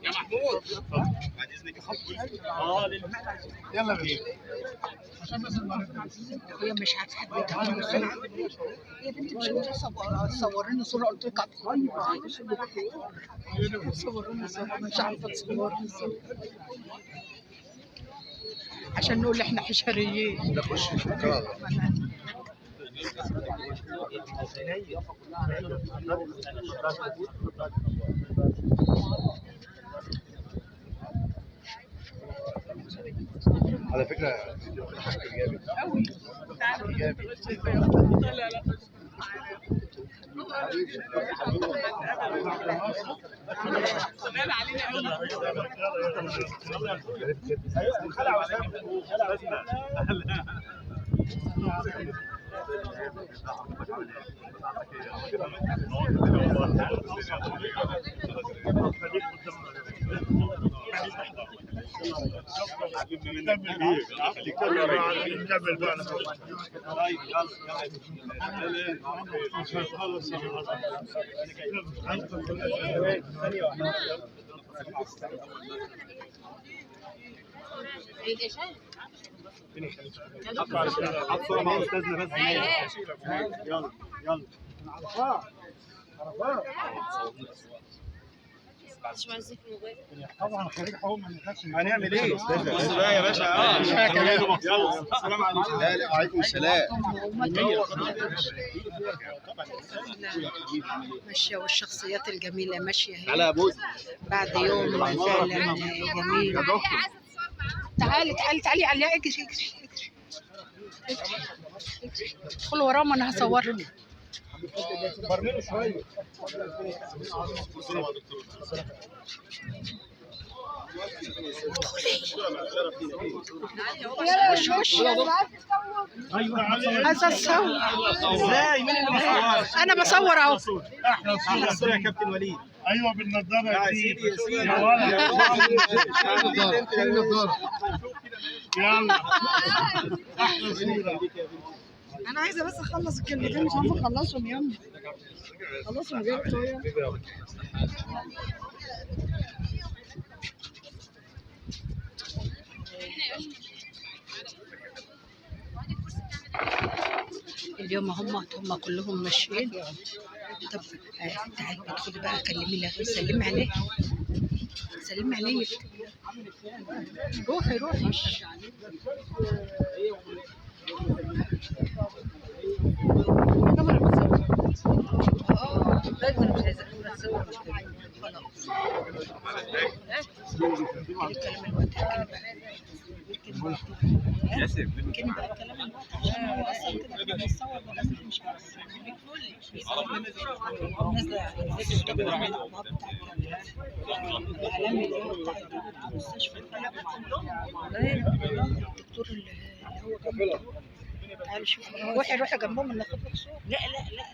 يا محمود بعد اذنك يلا بينا. هي مش هتحب تعمل صورة يا بنتي، مش انت تصوريني صورة؟ قلت لك صوروني صورة، مش عارفة تصورني صورة عشان نقول احنا حشريين. نخش في الكرة. على فكرة جامد قوي جامد. طبعا خريج حقوق ما نخافش. هنعمل ايه؟ بص بقى يا باشا. يلا السلام عليكم. لا وعليكم السلام. ماشية والشخصيات الجميلة ماشية هي على ابوس بعد يوم فعلا جميل. تعالي تعالي تعالي على اجري اجري اجري ادخل وراهم انا هصورك. برميله شويه. وش وش عايزة اتصور. ازاي؟ مين اللي بيصور؟ انا بصور اهو. احلى صورة يا كابتن وليد. ايوه بالنضاره يا دي سيدي يا سيدي. يا ولد يلا احلى صوره. انا عايزة بس اخلص الكلمتين، مش عارفة اخلصهم. يلا خلصهم جبت اهو. اليوم هم كلهم ماشيين. طب تعالي ادخلي بقى كلمي لها، سلمي عليه سلمي عليه. روحي روحي. كلمة بقى الكلام الوقت عشان هو اصلا كده بيصور ولازم مش عارف الاعلامي اللي هو بتاع المستشفى الدكتور اللي هو جنبه. تعالي شوفي، روحي روحي جنبهم اللي اخد لك صورة. لا لا لا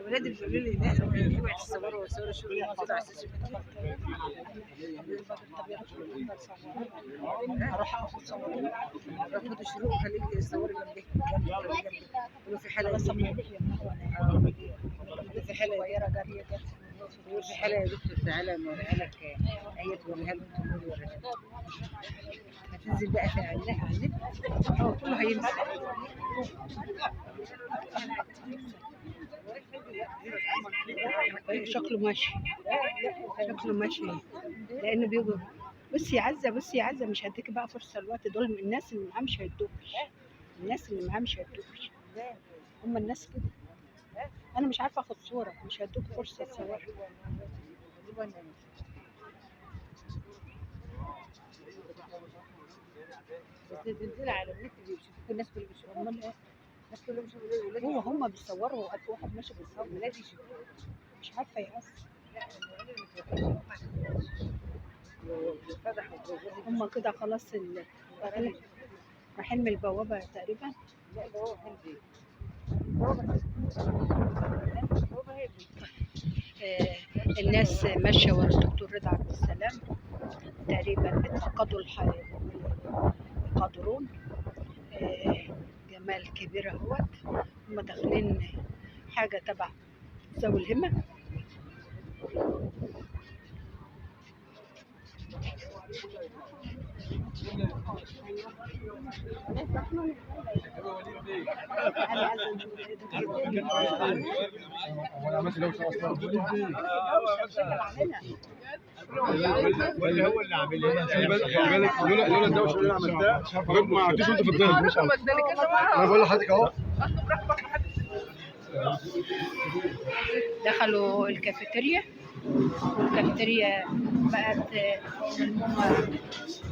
ولادي بيقولوا لي لا اوعي تصوروا وتصوروا شغل موجود على اساس اروح اخد صورة. خدوا الشروق وخليك تصوري جنبي قولوا في حاله في حاله صغيرة جارية كده. قولوا في حاله يا دكتور تعالى نوريها لك هي توريها لك وانتم توريها لك. هتنزل بقى على النت كله هينزل. شكله ماشي شكله ماشي لانه بيجوا. بصي يا عزه بصي يا عزه، مش هديكي بقى فرصه الوقت. دول الناس اللي معاه مش هيدوكش. الناس اللي معاه مش هيدوكش. هم الناس كده. انا مش عارفه اخد صوره، مش هيدوك فرصه تصور. بس تنزل على النت بيشوفوا الناس كلها بيشوفوا. امال ايه؟ الناس كلها بيشوفوا ولادي. هم بيصوروا وقت واحد ماشي بيصور. ولادي يشوفوا. مش عارفه يأثر. هم كده خلاص رايحين من البوابه تقريبا. لا ده هو حلبي. الناس ماشيه ورا الدكتور رضا عبد السلام تقريبا. اتفقدوا القادرون. جماعه جمال كبير اهوت. هما داخلين حاجة تبع ذوي الهمة. ولا هو اللي عاملها؟ خلي بالك لولا الدوشه اللي انا عملتها ما عدتوش انت في الضيف. مش عارف انا بقول لحضرتك اهو. دخلوا الكافيتيريا، والكافيتيريا بقت ملمومة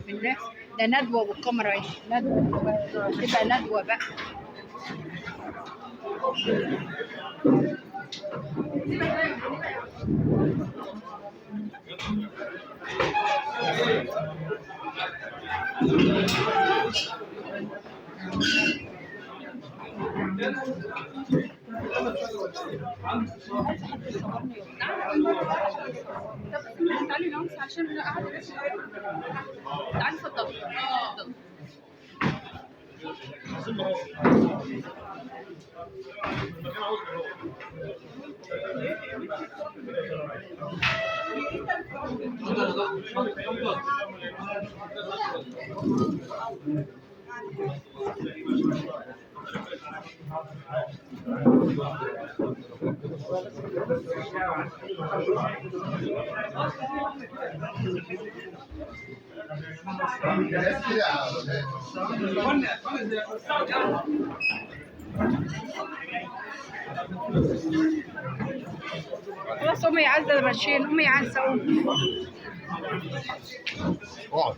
بالناس. ده ندوة والكاميرا اهي، ندوة تبقى ندوة بقى. تعالي نونس عشان قاعدة. تعالي اتفضلي. خلاص أمي عزة ماشيين. أمي عزة قومي. اقعد.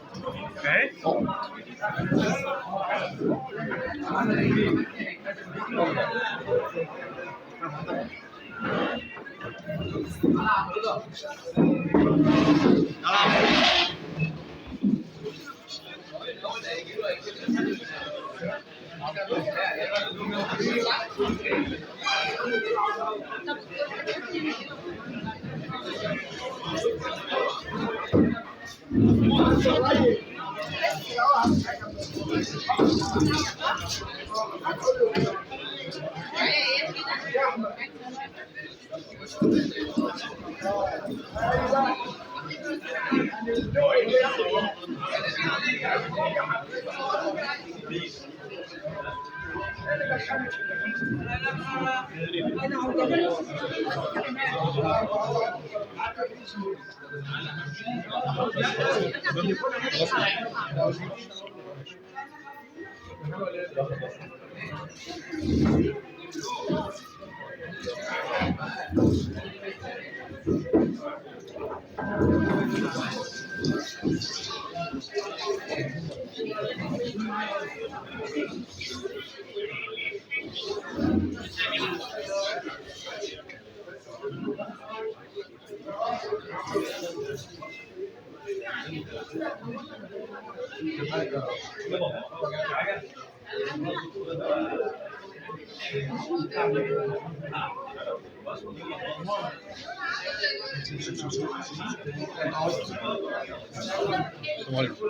السلام عليكم.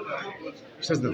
استاذنا.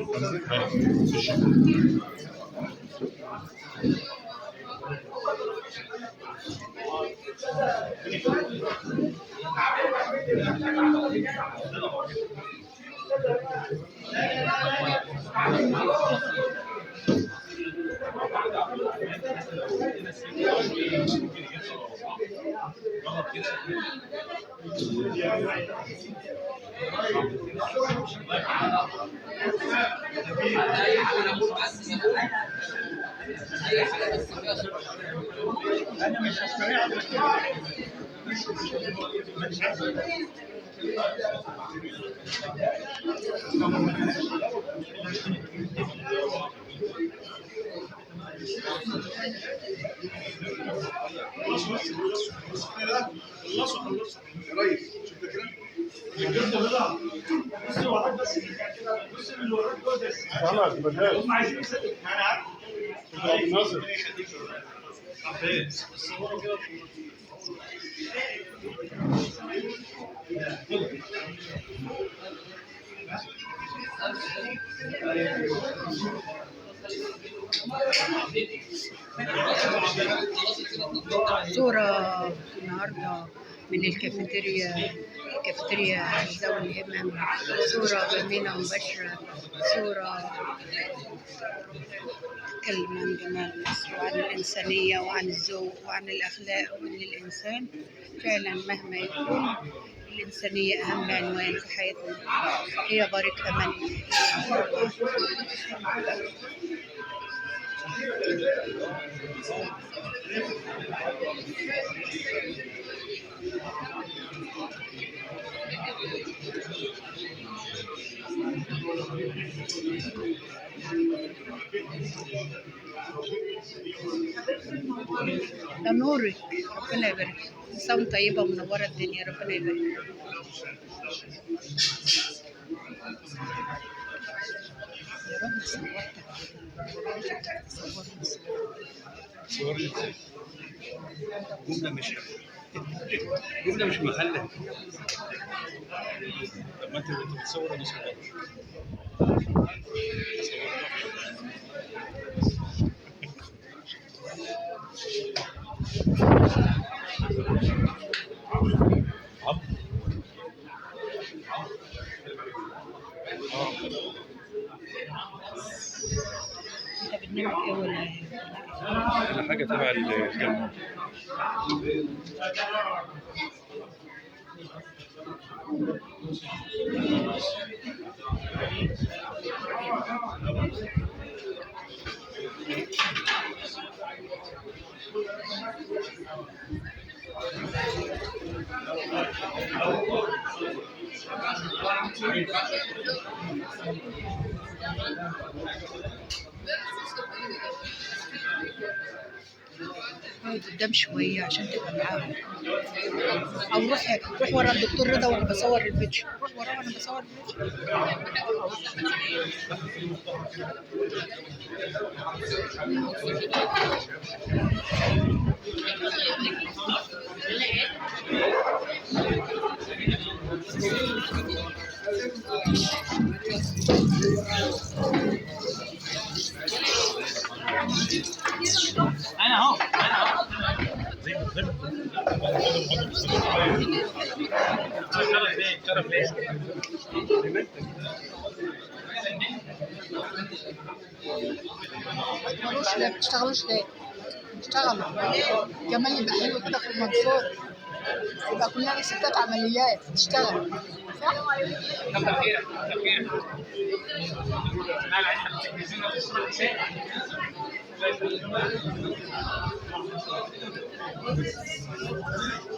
انا مش هستريح. هم عايزين يسلموا. انا عارف. ناصر. صورة النهاردة من كافيتيريا ذوي الهمم. صورة جميلة مباشرة، صورة تتكلم عن جمال مصر وعن الإنسانية وعن الذوق وعن الأخلاق وعن الإنسان. فعلا مهما يكون الإنسانية أهم عنوان في حياتنا، هي بارك أمل. ده نورك، ربنا يبارك. إنسان طيبة ومنورة الدنيا، ربنا يبارك. يا رب صورني ازاي؟ جملة مش محلة. طب ما انت بتصور انا صورت. انت برنامج ايه ولا ايه؟ انا حاجة تبع الجامعة. اقعد قدام شوية عشان تبقى معاهم، أو روح ورا الدكتور رضا وأنا بصور الفيديو، روح وراه وأنا بصور انا اهو شرف ليه ليه بتشتغلوش ليه؟ اشتغلوا كمان يبقى حلو كده في المنصور، يبقى كلنا ستات عمليات تشتغل صح؟ كتر خيرك كتر خيرك انا عايز حد